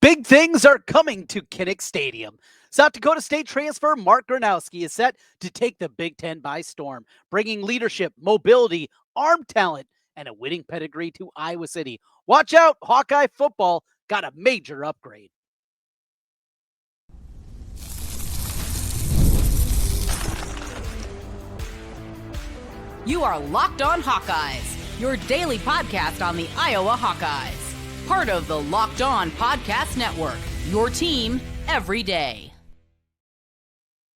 Big things are coming to Kinnick Stadium. South Dakota State transfer Mark Gronowski is set to take the Big Ten by storm, bringing leadership, mobility, arm talent, and a winning pedigree to Iowa City. Watch out, Hawkeye football got a major upgrade. You are Locked On Hawkeyes, your daily podcast on the Iowa Hawkeyes. Part of the Locked On Podcast Network, your team every day.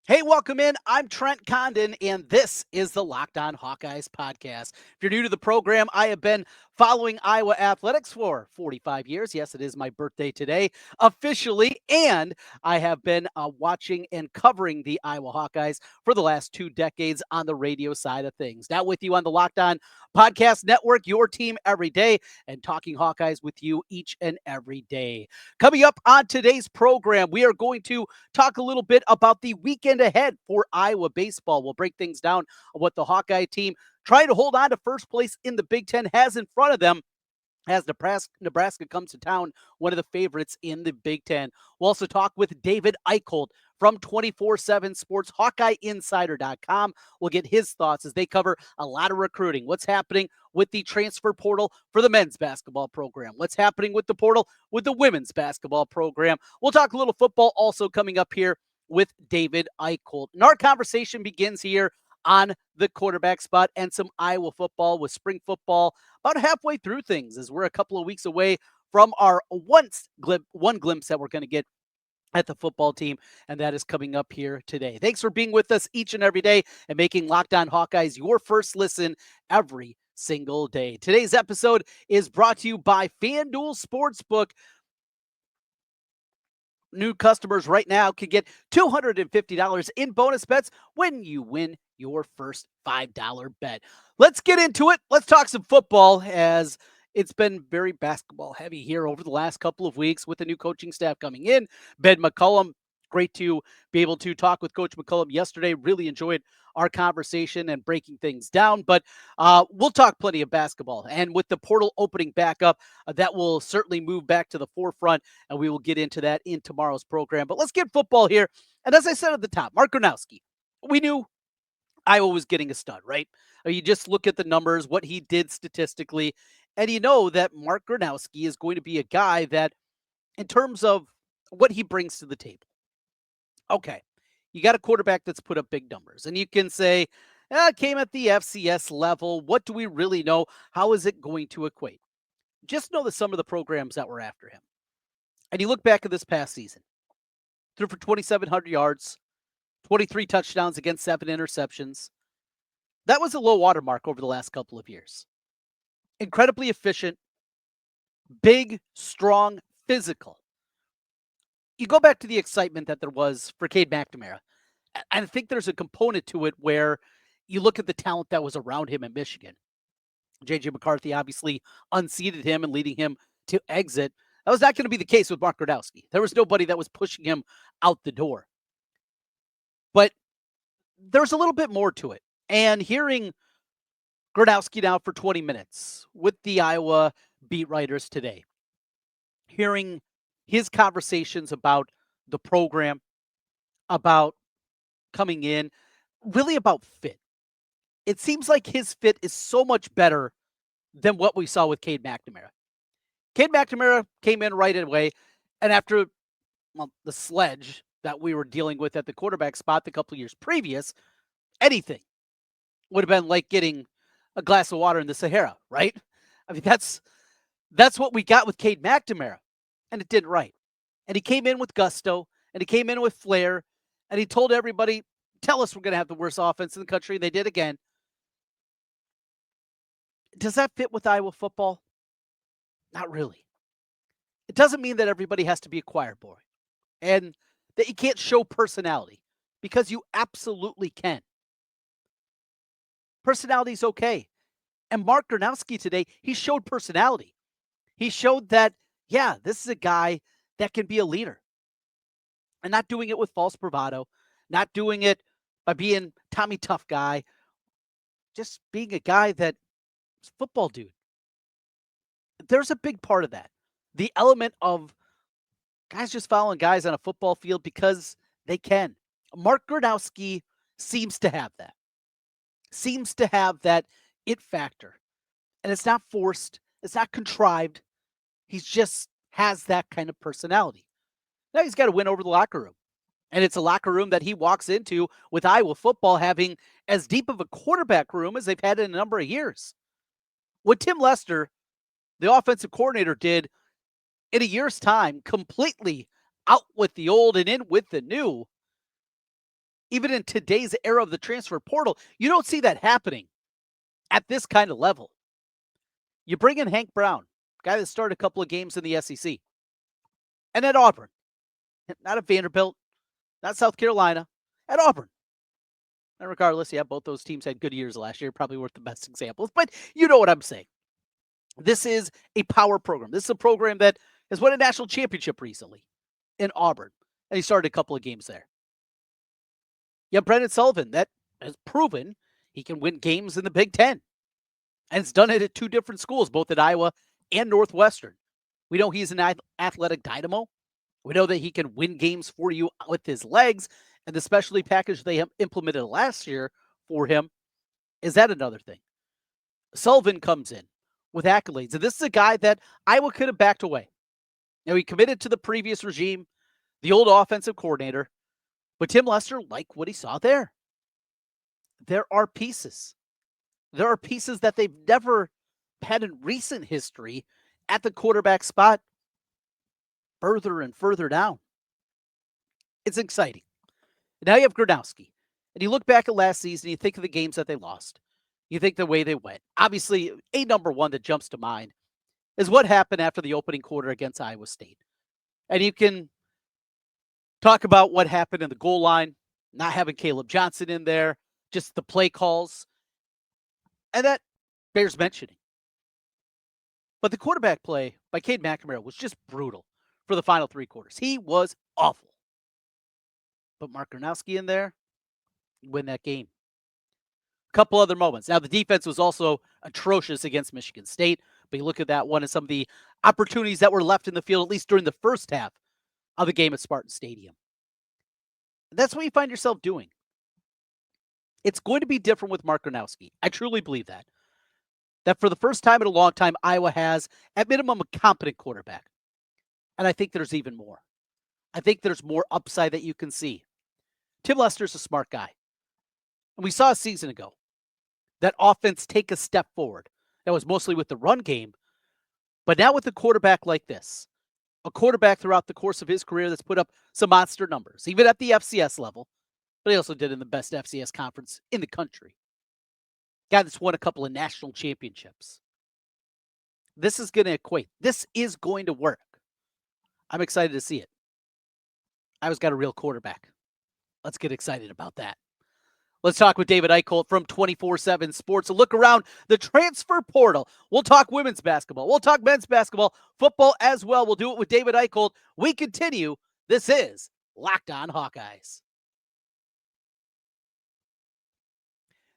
Hey, welcome in. I'm Trent Condon, and this is the Locked On Hawkeyes podcast. If you're new to the program, I have been following Iowa athletics for 45 years. Yes, it is my birthday today, officially, and I have been watching and covering the Iowa Hawkeyes for the last 2 decades on the radio side of things. Now with you on the Locked On Podcast Network, your team every day, and talking Hawkeyes with you each and every day. Coming up on today's program, we are going to talk a little bit about the weekend ahead for Iowa baseball. We'll break things down on what the Hawkeye team trying to hold on to first place in the Big Ten has in front of them as Nebraska comes to town, one of the favorites in the Big Ten. We'll also talk with David Eickholt from 24/7 Sports, HawkeyeInsider.com. We'll get his thoughts as they cover a lot of recruiting. What's happening with the transfer portal for the men's basketball program? What's happening with the portal with the women's basketball program? We'll talk a little football also coming up here with David Eickholt. And our conversation begins here on the quarterback spot and some Iowa football with spring football about halfway through things as we're a couple of weeks away from our one glimpse that we're going to get at the football team, and that is coming up here today. Thanks for being with us each and every day and making Locked On Hawkeyes your first listen every single day. Today's episode is brought to you by FanDuel Sportsbook. New customers right now can get $250 in bonus bets when you win your first $5 bet. Let's get into it. Let's talk some football as it's been very basketball heavy here over the last couple of weeks with the new coaching staff coming in. Ben McCollum, great to be able to talk with Coach McCollum yesterday. Really enjoyed our conversation and breaking things down, but we'll talk plenty of basketball. And with the portal opening back up, that will certainly move back to the forefront, and we will get into that in tomorrow's program. But let's get football here. And as I said at the top, Mark Gronowski, we knew Iowa was getting a stud, right? You just look at the numbers, what he did statistically, and you know that Mark Gronowski is going to be a guy that, in terms of what he brings to the table, okay, you got a quarterback that's put up big numbers, and you can say, came at the FCS level. What do we really know? How is it going to equate? Just know that some of the programs that were after him. And you look back at this past season, threw for 2,700 yards, 23 touchdowns against 7 interceptions. That was a low water mark over the last couple of years. Incredibly efficient, big, strong, physical. You go back to the excitement that there was for Cade McNamara. I think there's a component to it where you look at the talent that was around him in Michigan. J.J. McCarthy obviously unseated him and leading him to exit. That was not going to be the case with Mark Gronowski. There was nobody that was pushing him out the door. But there's a little bit more to it. And hearing Gronowski now for 20 minutes with the Iowa beat writers today, hearing his conversations about the program, about coming in, really about fit. It seems like his fit is so much better than what we saw with Cade McNamara. Cade McNamara came in right away, and after the sledge that we were dealing with at the quarterback spot the couple of years previous, anything would have been like getting a glass of water in the Sahara, right? I mean, that's what we got with Cade McNamara, and it didn't right. And he came in with gusto, and he came in with flair, and he told everybody, tell us we're going to have the worst offense in the country, and they did again. Does that fit with Iowa football? Not really. It doesn't mean that everybody has to be a choir boy and that you can't show personality, because you absolutely can. Personality is okay. And Mark Gronowski today, he showed personality. He showed that, yeah, this is a guy that can be a leader. And not doing it with false bravado, not doing it by being Tommy Tough guy, just being a guy that's a football dude. There's a big part of that. The element of Guys just following guys on a football field because they can. Mark Gronowski seems to have that. Seems to have that it factor. And it's not forced. It's not contrived. He just has that kind of personality. Now he's got to win over the locker room. And it's a locker room that he walks into with Iowa football having as deep of a quarterback room as they've had in a number of years. What Tim Lester, the offensive coordinator, did in a year's time, completely out with the old and in with the new, even in today's era of the transfer portal, you don't see that happening at this kind of level. You bring in Hank Brown, guy that started a couple of games in the SEC, and at Auburn, not at Vanderbilt, not South Carolina, at Auburn. And regardless, yeah, both those teams had good years last year, probably weren't the best examples, but you know what I'm saying. This is a power program. This is a program that has won a national championship recently in Auburn, and he started a couple of games there. You have Brennan Sullivan that has proven he can win games in the Big Ten, and it's done it at two different schools, both at Iowa and Northwestern. We know he's an athletic dynamo. We know that he can win games for you with his legs, and the specialty package they implemented last year for him is that another thing. Sullivan comes in with accolades, and this is a guy that Iowa could have backed away. Now, he committed to the previous regime, the old offensive coordinator, but Tim Lester liked what he saw there. There are pieces. There are pieces that they've never had in recent history at the quarterback spot, further and further down. It's exciting. Now you have Gronowski, and you look back at last season, you think of the games that they lost. You think the way they went. Obviously, a number one that jumps to mind is what happened after the opening quarter against Iowa State. And you can talk about what happened in the goal line, not having Caleb Johnson in there, just the play calls. And that bears mentioning. But the quarterback play by Cade McNamara was just brutal for the final three quarters. He was awful. But Mark Gronowski in there, win that game. A couple other moments. Now, the defense was also atrocious against Michigan State, but you look at that one and some of the opportunities that were left in the field, at least during the first half of the game at Spartan Stadium. That's what you find yourself doing. It's going to be different with Mark Gronowski. I truly believe that. That for the first time in a long time, Iowa has, at minimum, a competent quarterback. And I think there's even more. I think there's more upside that you can see. Tim Lester's a smart guy. And we saw a season ago that offense take a step forward. That was mostly with the run game. But now with a quarterback like this, a quarterback throughout the course of his career that's put up some monster numbers, even at the FCS level, but he also did in the best FCS conference in the country. Guy that's won a couple of national championships. This is going to equate. This is going to work. I'm excited to see it. Iowa's got a real quarterback. Let's get excited about that. Let's talk with David Eickholt from 24/7 Sports. A look around the transfer portal. We'll talk women's basketball. We'll talk men's basketball, football as well. We'll do it with David Eickholt. We continue. This is Locked On Hawkeyes.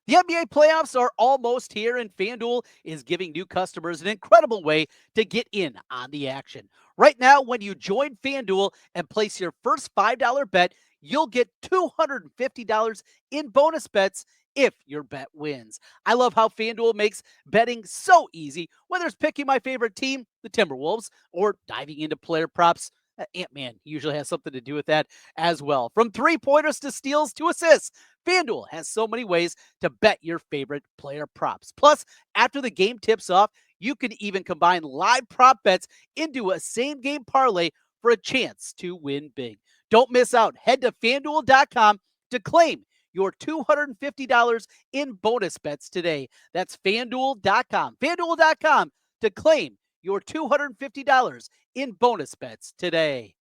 The NBA playoffs are almost here, and FanDuel is giving new customers an incredible way to get in on the action. Right now, when you join FanDuel and place your first $5 bet, you'll get $250 in bonus bets if your bet wins. I love how FanDuel makes betting so easy, whether it's picking my favorite team, the Timberwolves, or diving into player props. Ant-Man usually has something to do with that as well. From three-pointers to steals to assists, FanDuel has so many ways to bet your favorite player props. Plus, after the game tips off, you can even combine live prop bets into a same-game parlay for a chance to win big. Don't miss out. Head to FanDuel.com to claim your $250 in bonus bets today. That's FanDuel.com. FanDuel.com to claim your $250 in bonus bets today.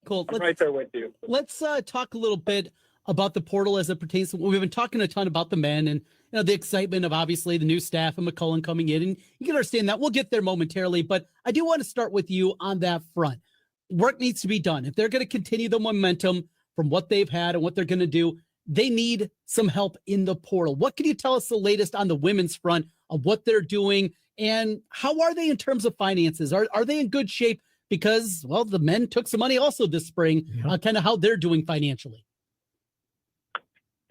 Cool. I'm right there with you. Let's talk a little bit about the portal as it pertains to, we've been talking a ton about the men and the excitement of obviously the new staff and McCollum coming in, and you can understand that. We'll get there momentarily, but I do want to start with you on that front. Work needs to be done. If they're going to continue the momentum from what they've had and what they're going to do, they need some help in the portal. What can you tell us the latest on the women's front of what they're doing And how are they in terms of finances? Are they in good shape? Because, well, the men took some money also this spring, kind of how they're doing financially.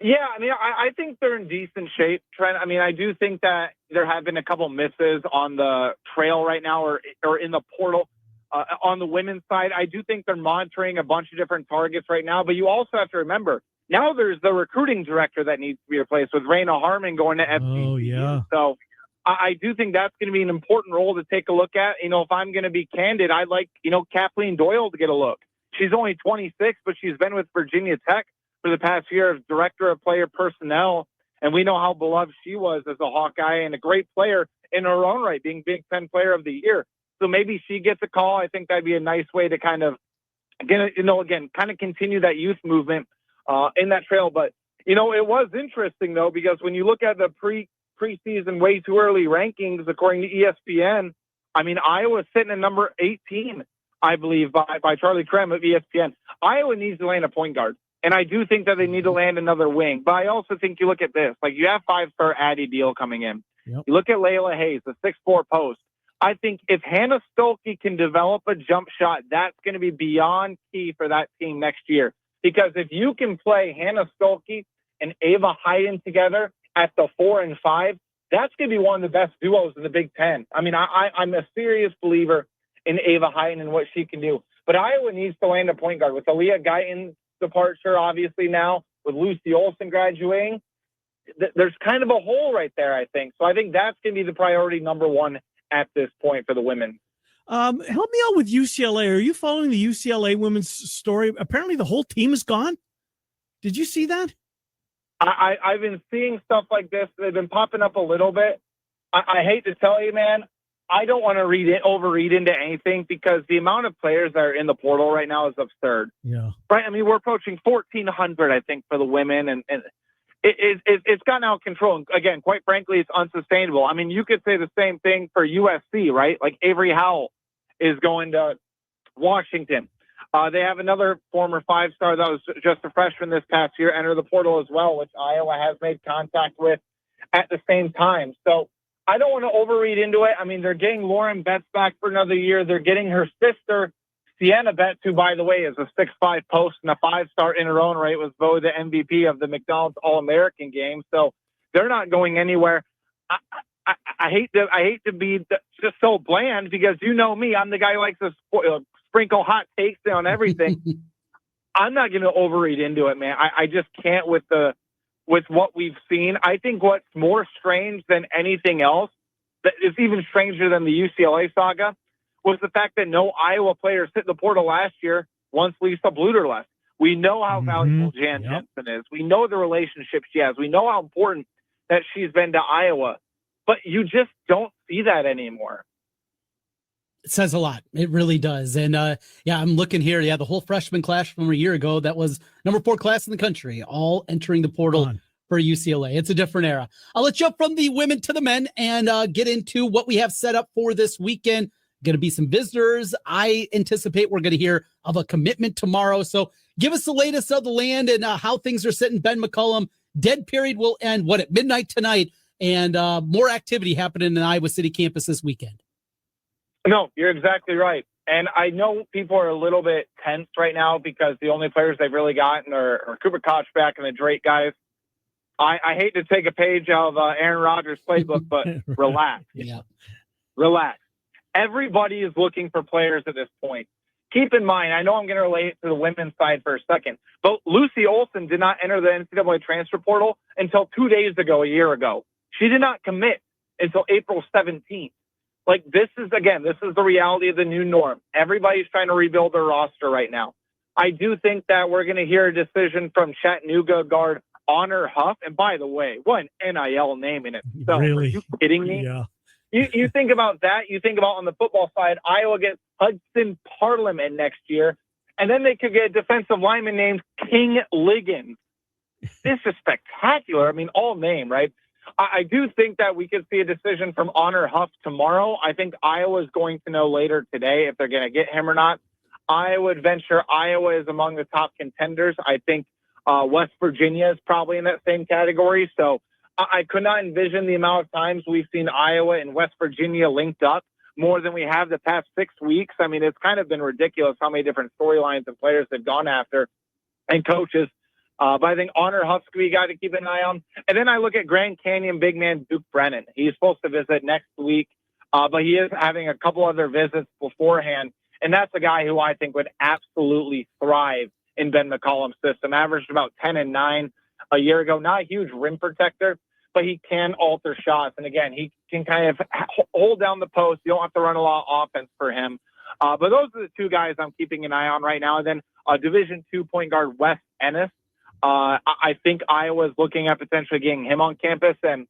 Yeah, I mean, I think they're in decent shape, Trent. I mean, I do think that there have been a couple misses on the trail right now or in the portal. On the women's side, I do think they're monitoring a bunch of different targets right now. But you also have to remember, now there's the recruiting director that needs to be replaced with Raina Harmon going to FCC. Oh, yeah. So I do think that's going to be an important role to take a look at. You know, if I'm going to be candid, I'd like, Kathleen Doyle to get a look. She's only 26, but she's been with Virginia Tech for the past year as director of player personnel. And we know how beloved she was as a Hawkeye and a great player in her own right, being Big Ten Player of the Year. So maybe she gets a call. I think that'd be a nice way to kind of, kind of continue that youth movement in that trail. But, it was interesting, though, because when you look at the preseason way too early rankings, according to ESPN, I mean, Iowa's sitting at number 18, I believe, by Charlie Krem of ESPN. Iowa needs to land a point guard. And I do think that they need to land another wing. But I also think you look at this. Like, you have 5-star Addie Deal coming in. Yep. You look at Layla Hayes, the 6'4" post. I think if Hannah Stolke can develop a jump shot, that's going to be beyond key for that team next year. Because if you can play Hannah Stolke and Ava Hayden together at the 4 and 5, that's going to be one of the best duos in the Big Ten. I mean, I'm a serious believer in Ava Hayden and what she can do. But Iowa needs to land a point guard with Aaliyah Guyton's departure, obviously now, with Lucy Olson graduating. There's kind of a hole right there, I think. So I think that's going to be the priority number one at this point for the women. Help me out with UCLA. Are you following the UCLA women's story? Apparently the whole team is gone. Did you see that? I've been seeing stuff like this. They've been popping up a little bit. I hate to tell you, man, I don't want to overread into anything because the amount of players that are in the portal right now is absurd. Yeah. Right? I mean, we're approaching 1,400, I think, for the women, and it's gotten out of control. And again, quite frankly, it's unsustainable. I mean, you could say the same thing for USC, right? Like Avery Howell is going to Washington. They have another former 5-star that was just a freshman this past year enter the portal as well, which Iowa has made contact with at the same time. So I don't want to overread into it. I mean, they're getting Lauren Betts back for another year. They're getting her sister, Sienna Betts, who, by the way, is a 6'5" post and a 5-star in her own right, was voted the MVP of the McDonald's All-American game. So they're not going anywhere. I hate to be just so bland because you know me. I'm the guy who likes to sprinkle hot takes on everything. I'm not going to overread into it, man. I just can't with what we've seen. I think what's more strange than anything else, that is even stranger than the UCLA saga, was the fact that no Iowa players hit the portal last year once Lisa Bluter left. We know how valuable Jan Jensen is. We know the relationship she has. We know how important that she's been to Iowa. But you just don't see that anymore. It says a lot. It really does. And I'm looking here. Yeah, the whole freshman class from a year ago, that was number 4 class in the country, all entering the portal for UCLA. It's a different era. I'll let you up from the women to the men and get into what we have set up for this weekend. Going to be some visitors. I anticipate we're going to hear of a commitment tomorrow. So give us the latest of the land and how things are sitting. Ben McCollum, dead period will end, at midnight tonight, and more activity happening in the Iowa City campus this weekend. No, you're exactly right. And I know people are a little bit tense right now because the only players they've really gotten are Cooper Kochback and the Drake guys. I hate to take a page out of Aaron Rodgers' playbook, but relax. Yeah. Relax. Everybody is looking for players at this point. Keep in mind, I know I'm going to relate it to the women's side for a second, but Lucy Olson did not enter the NCAA transfer portal until 2 days ago, a year ago. She did not commit until April 17th. Like, this is the reality of the new norm. Everybody's trying to rebuild their roster right now. I do think that we're going to hear a decision from Chattanooga guard Honor Huff. And by the way, what an NIL name in itself. Really? Are you kidding me? Yeah. You think about that. You think about on the football side, Iowa gets Hudson Parliament next year, and then they could get a defensive lineman named King Liggins. This is spectacular. I mean, all name, right? I do think that we could see a decision from Honor Huff tomorrow. I think Iowa is going to know later today if they're going to get him or not. I would venture Iowa is among the top contenders. I think West Virginia is probably in that same category. So I could not envision the amount of times we've seen Iowa and West Virginia linked up more than we have the past 6 weeks. I mean, it's kind of been ridiculous how many different storylines and players they've gone after and coaches. But I think Honor Huff's we got to keep an eye on. And then I look at Grand Canyon big man Duke Brennan. He's supposed to visit next week, but he is having a couple other visits beforehand. And that's a guy who I think would absolutely thrive in Ben McCollum's system. Averaged about 10 and 9 a year ago. Not a huge rim protector, but he can alter shots. And again, he can kind of hold down the post. You don't have to run a lot of offense for him. But those are the two guys I'm keeping an eye on right now. And then Division II point guard Wes Ennis. I think Iowa's looking at potentially getting him on campus. And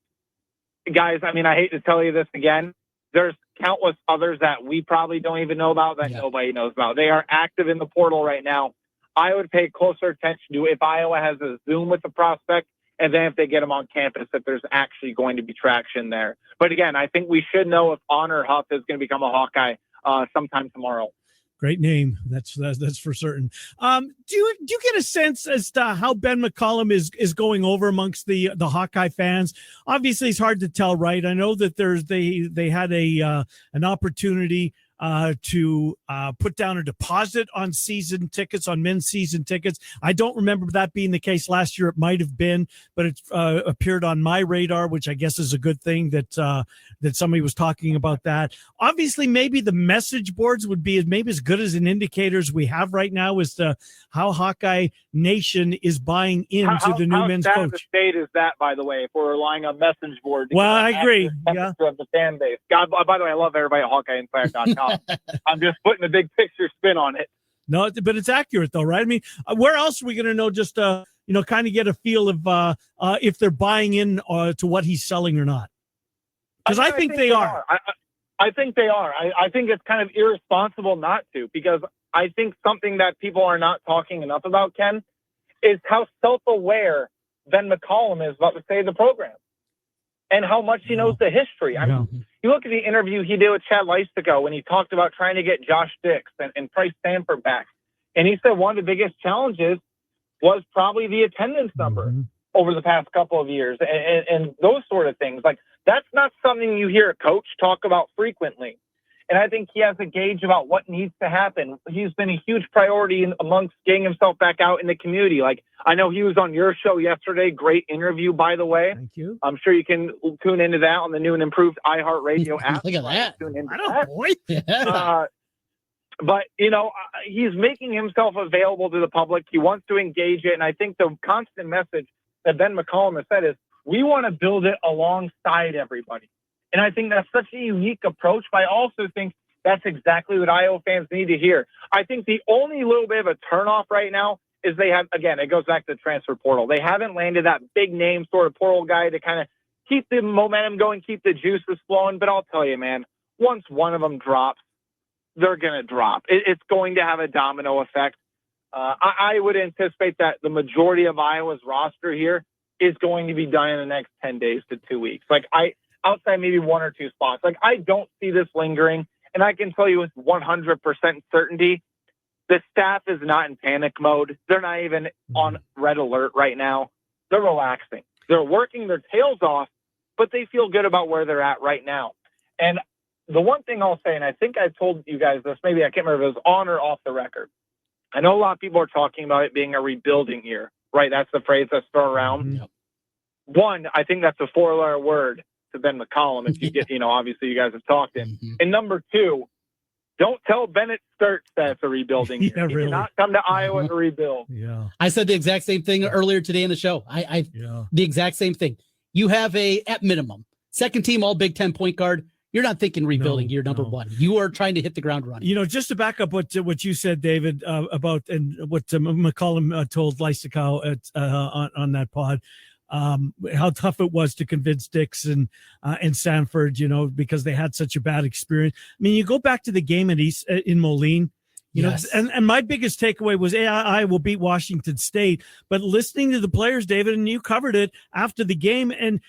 guys, I mean, I hate to tell you this again. There's countless others that we probably don't even know about that nobody knows about. They are active in the portal right now. I would pay closer attention to if Iowa has a Zoom with the prospect, and then if they get them on campus, if there's actually going to be traction there. But again, I think we should know if Honor Huff is going to become a Hawkeye sometime tomorrow. Great name. That's for certain. Do you get a sense as to how Ben McCollum is going over amongst the Hawkeye fans? Obviously, it's hard to tell, right? I know that they had an opportunity to put down a deposit on season tickets, on men's season tickets. I don't remember that being the case last year. It might have been, but it appeared on my radar, which I guess is a good thing that somebody was talking about that. Obviously, maybe the message boards would be maybe as good as an indicators we have right now as to how Hawkeye Nation is buying into the new men's coach. How state is that, by the way, if we're relying on message boards? Well, I agree. Yeah. Of the fan base. God, by the way, I love everybody at HawkeyeInsider.com. I'm just putting a big picture spin on it. No, but it's accurate though, right? I mean, where else are we going to know? Just kind of get a feel of if they're buying in to what he's selling or not. Because I think they are. I think they are. I think it's kind of irresponsible not to, because I think something that people are not talking enough about, Ken, is how self-aware Ben McCollum is about the state of the program and how much he knows the history. I mean, you look at the interview he did with Chad Leistikow when he talked about trying to get Josh Dix and Price Stanford back. And he said one of the biggest challenges was probably the attendance number over the past couple of years and those sort of things. Like, that's not something you hear a coach talk about frequently. And I think he has a gauge about what needs to happen. He's been a huge priority amongst getting himself back out in the community. Like, I know he was on your show yesterday. Great interview, by the way. Thank you. I'm sure you can tune into that on the new and improved iHeartRadio app. Look at that. But, he's making himself available to the public. He wants to engage it. And I think the constant message that Ben McCollum has said is, we want to build it alongside everybody. And I think that's such a unique approach, but I also think that's exactly what Iowa fans need to hear. I think the only little bit of a turnoff right now is they have, again, it goes back to the transfer portal. They haven't landed that big name sort of portal guy to kind of keep the momentum going, keep the juices flowing. But I'll tell you, man, once one of them drops, they're going to drop. It's going to have a domino effect. I would anticipate that the majority of Iowa's roster here is going to be done in the next 10 days to 2 weeks. Outside maybe one or two spots. I don't see this lingering. And I can tell you with 100% certainty, the staff is not in panic mode. They're not even on red alert right now. They're relaxing. They're working their tails off, but they feel good about where they're at right now. And the one thing I'll say, and I think I told you guys this, maybe I can't remember if it was on or off the record. I know a lot of people are talking about it being a rebuilding year, right? That's the phrase that's thrown around. Yep. One, I think that's a 4-letter word to Ben McCollum. If you get, obviously you guys have talked in. And number two, don't tell Bennett Sturts that it's a rebuilding year. He did not come to Iowa to rebuild. Yeah. I said the exact same thing earlier today in the show. The exact same thing. You have at minimum, second team all Big Ten point guard. You're not thinking rebuilding year number one. You are trying to hit the ground running. Just to back up what you said, David, about and what McCollum told Leistikow on that pod, how tough it was to convince Dix and Sanford, because they had such a bad experience. I mean, you go back to the game in Moline, and my biggest takeaway was AI will beat Washington State. But listening to the players, David, and you covered it after the game, and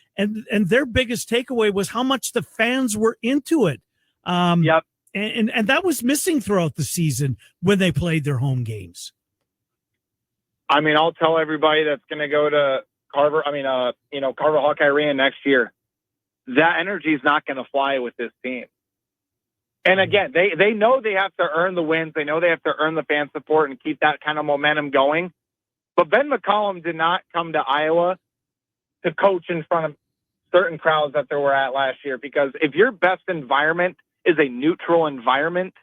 their biggest takeaway was how much the fans were into it. Yep. And that was missing throughout the season when they played their home games. I mean, I'll tell everybody that's going to go to Carver-Hawkeye Arena next year, that energy is not going to fly with this team. And again, they know they have to earn the wins. They know they have to earn the fan support and keep that kind of momentum going. But Ben McCollum did not come to Iowa to coach in front of certain crowds that they were at last year, because if your best environment is a neutral environment,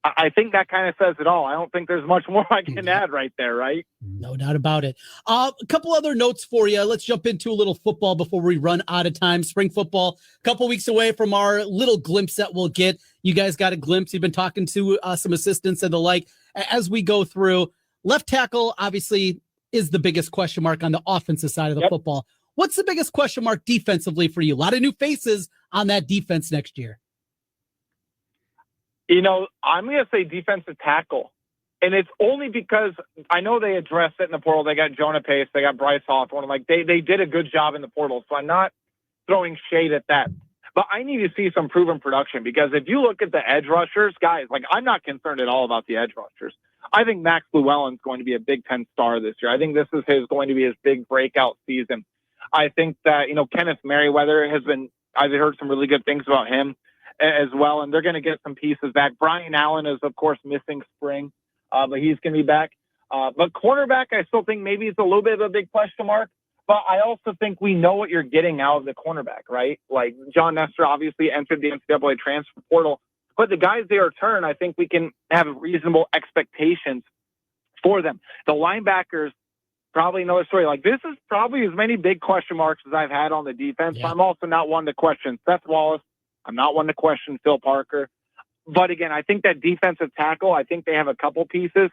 I think that kind of says it all. I don't think there's much more I can add right there, right? No doubt about it. A couple other notes for you. Let's jump into a little football before we run out of time. Spring football, a couple weeks away from our little glimpse that we'll get. You guys got a glimpse. You've been talking to some assistants and the like as we go through. Left tackle, obviously, is the biggest question mark on the offensive side of the football. What's the biggest question mark defensively for you? A lot of new faces on that defense next year. I'm going to say defensive tackle. And it's only because I know they addressed it in the portal. They got Jonah Pace. They got Bryce Hawthorne. They did a good job in the portal. So I'm not throwing shade at that. But I need to see some proven production, because if you look at the edge rushers, guys, I'm not concerned at all about the edge rushers. I think Max Llewellyn's going to be a Big Ten star this year. I think this is going to be his big breakout season. I think that, Kenneth Merriweather I've heard some really good things about him as well, and they're going to get some pieces back. Brian Allen is, of course, missing spring, but he's going to be back. But cornerback, I still think maybe it's a little bit of a big question mark, but I also think we know what you're getting out of the cornerback, right? Like John Nestor obviously entered the NCAA transfer portal, but the guys they return, I think we can have reasonable expectations for them. The linebackers, probably another story. This is probably as many big question marks as I've had on the defense. Yeah. I'm also not one to question Seth Wallace. I'm not one to question Phil Parker. But again, I think that defensive tackle, I think they have a couple pieces,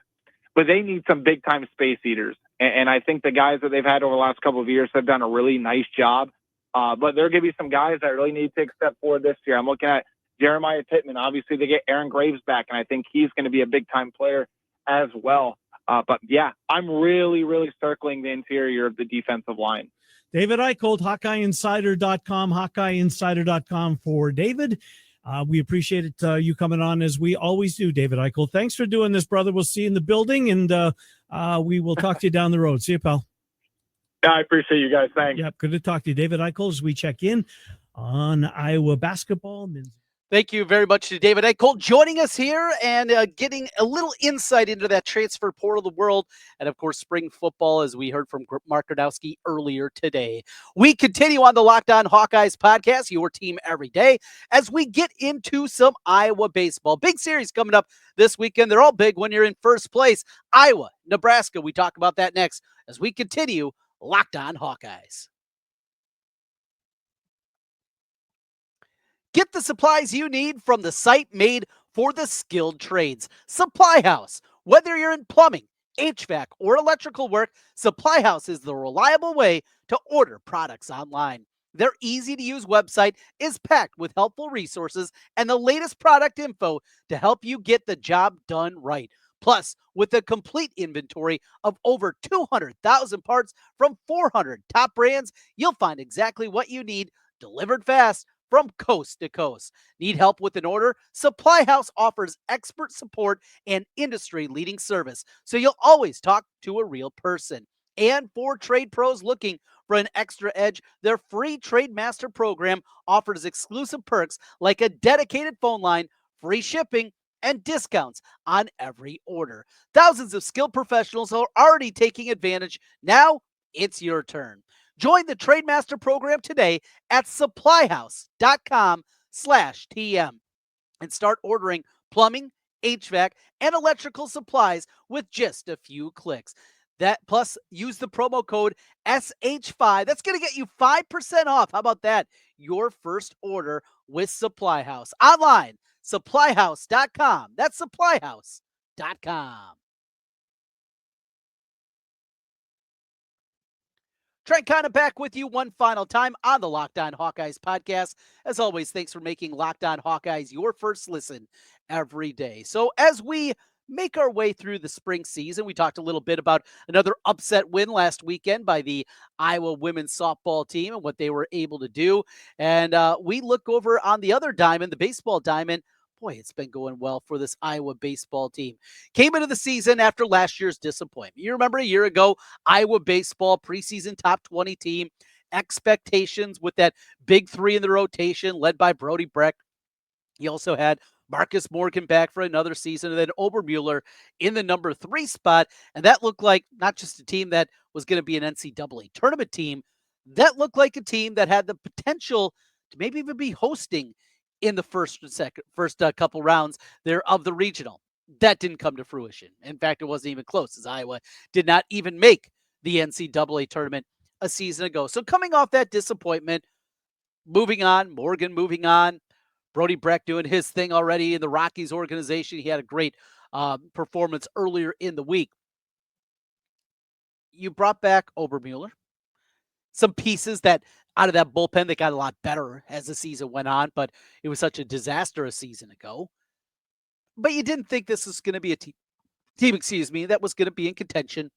but they need some big-time space eaters. And I think the guys that they've had over the last couple of years have done a really nice job. But there are going to be some guys that really need to take a step forward this year. I'm looking at Jeremiah Pittman. Obviously, they get Aaron Graves back, and I think he's going to be a big-time player as well. But yeah, I'm really, really circling the interior of the defensive line. David Eickholt, HawkeyeInsider.com, HawkeyeInsider.com for David. We appreciate it, you coming on, as we always do, David Eickholt. Thanks for doing this, brother. We'll see you in the building, and we will talk to you down the road. See you, pal. Yeah, I appreciate you guys. Thanks. Yep, good to talk to you. David Eickholt, as we check in on Iowa basketball. Thank you very much to David Eickholt joining us here and getting a little insight into that transfer portal of the world, and of course spring football, as we heard from Mark Gronowski earlier today. We continue on the Locked On Hawkeyes podcast, your team every day, as we get into some Iowa baseball. Big series coming up this weekend. They're all big when you're in first place. Iowa, Nebraska. We talk about that next as we continue Locked On Hawkeyes. Get the supplies you need from the site made for the skilled trades. Supply House. Whether you're in plumbing, HVAC, or electrical work, Supply House is the reliable way to order products online. Their easy-to-use website is packed with helpful resources and the latest product info to help you get the job done right. Plus, with a complete inventory of over 200,000 parts from 400 top brands, you'll find exactly what you need delivered fast from coast to coast. Need help with an order? Supply House offers expert support and industry-leading service, so you'll always talk to a real person. And for trade pros looking for an extra edge, their free Trade Master program offers exclusive perks like a dedicated phone line, free shipping, and discounts on every order. Thousands of skilled professionals are already taking advantage. Now it's your turn. Join the Trade Master program today at supplyhouse.com/TM and start ordering plumbing, HVAC, and electrical supplies with just a few clicks. That plus use the promo code SH5. That's going to get you 5% off. How about that? Your first order with Supply House. Online, supplyhouse.com. That's supplyhouse.com. Trent Condon back with you one final time on the Locked On Hawkeyes podcast. As always, thanks for making Locked On Hawkeyes your first listen every day. So as we make our way through the spring season, we talked a little bit about another upset win last weekend by the Iowa women's softball team and what they were able to do. And we look over on the other diamond, the baseball diamond. boy, it's been going well for this Iowa baseball team. Came into the season after last year's disappointment. You remember a year ago, Iowa baseball preseason top 20 team, expectations with that big three in the rotation led by Brody Breck. He also had Marcus Morgan back for another season, and then Obermueller in the number 3 spot. And that looked like not just a team that was going to be an NCAA tournament team, that looked like a team that had the potential to maybe even be hosting in the first couple rounds there of the regional. That didn't come to fruition. In fact, it wasn't even close, as Iowa did not even make the NCAA tournament a season ago. So coming off that disappointment, moving on, Morgan moving on, Brody Breck doing his thing already in the Rockies organization. He had a great performance earlier in the week. You brought back Obermueller. Some pieces that out of that bullpen that got a lot better as the season went on, but it was such a disaster a season ago. But you didn't think this was going to be a team, that was going to be in contention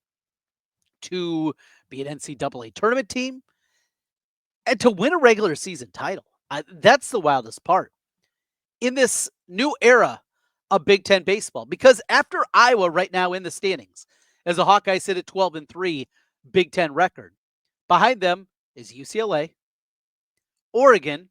to be an NCAA tournament team and to win a regular season title. That's the wildest part in this new era of Big Ten baseball, because after Iowa right now in the standings, as the Hawkeyes sit at 12-3 Big Ten record, behind them is UCLA, Oregon,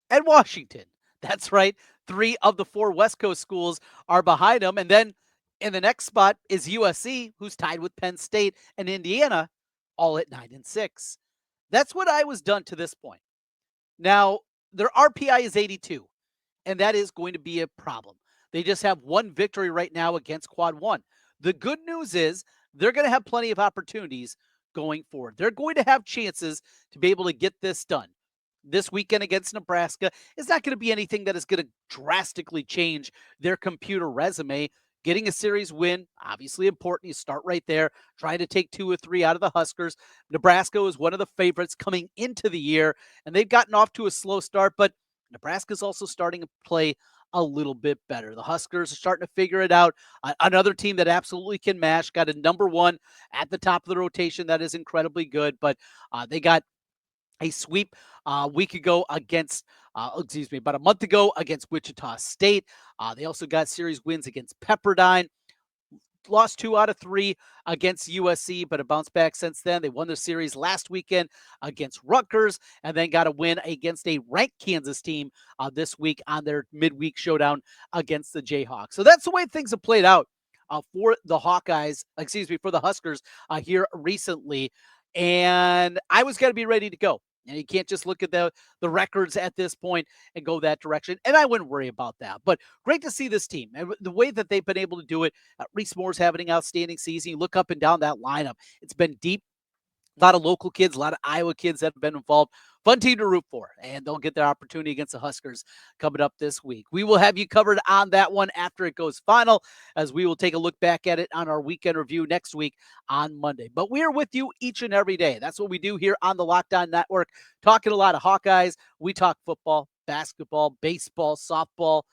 and Washington. That's right. 3 of the 4 West Coast schools are behind them. And then in the next spot is USC, who's tied with Penn State and Indiana, all at 9-6. That's what Iowa's done to this point. Now, their RPI is 82, and that is going to be a problem. They just have one victory right now against Quad 1. The good news is they're going to have plenty of opportunities going forward. They're going to have chances to be able to get this done. This weekend against Nebraska is not going to be anything that is going to drastically change their computer resume. Getting a series win, obviously important. You start right there, trying to take 2 or 3 out of the Huskers. Nebraska was one of the favorites coming into the year, and they've gotten off to a slow start, but Nebraska's also starting to play a little bit better. The Huskers are starting to figure it out. Another team that absolutely can mash, got a number 1 at the top of the rotation. That is incredibly good, but they got a sweep about a month ago against Wichita State. They also got series wins against Pepperdine. Lost 2 out of 3 against USC, but a bounce back since then. They won the series last weekend against Rutgers, and then got a win against a ranked Kansas team this week on their midweek showdown against the Jayhawks. So that's the way things have played out for the Huskers here recently. And I was going to be ready to go. And you can't just look at the records at this point and go that direction. And I wouldn't worry about that. But great to see this team and the way that they've been able to do it. Reese Moore's having an outstanding season. You look up and down that lineup. It's been deep. A lot of local kids, a lot of Iowa kids that have been involved. Fun team to root for, and they'll get their opportunity against the Huskers coming up this week. We will have you covered on that one after it goes final, as we will take a look back at it on our weekend review next week on Monday. But we are with you each and every day. That's what we do here on the Locked On Network, talking a lot of Hawkeyes. We talk football, basketball, baseball, softball,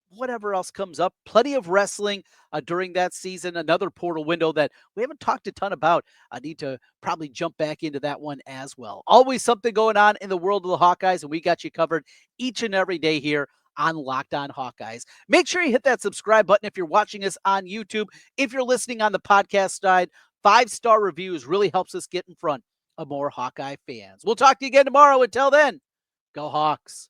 whatever else comes up. Plenty of wrestling during that season. Another portal window that we haven't talked a ton about. I need to probably jump back into that one as well. Always something going on in the world of the Hawkeyes, and we got you covered each and every day here on Locked On Hawkeyes. Make sure you hit that subscribe button if you're watching us on YouTube. If you're listening on the podcast side, 5-star reviews really helps us get in front of more Hawkeye fans. We'll talk to you again tomorrow. Until then, go Hawks.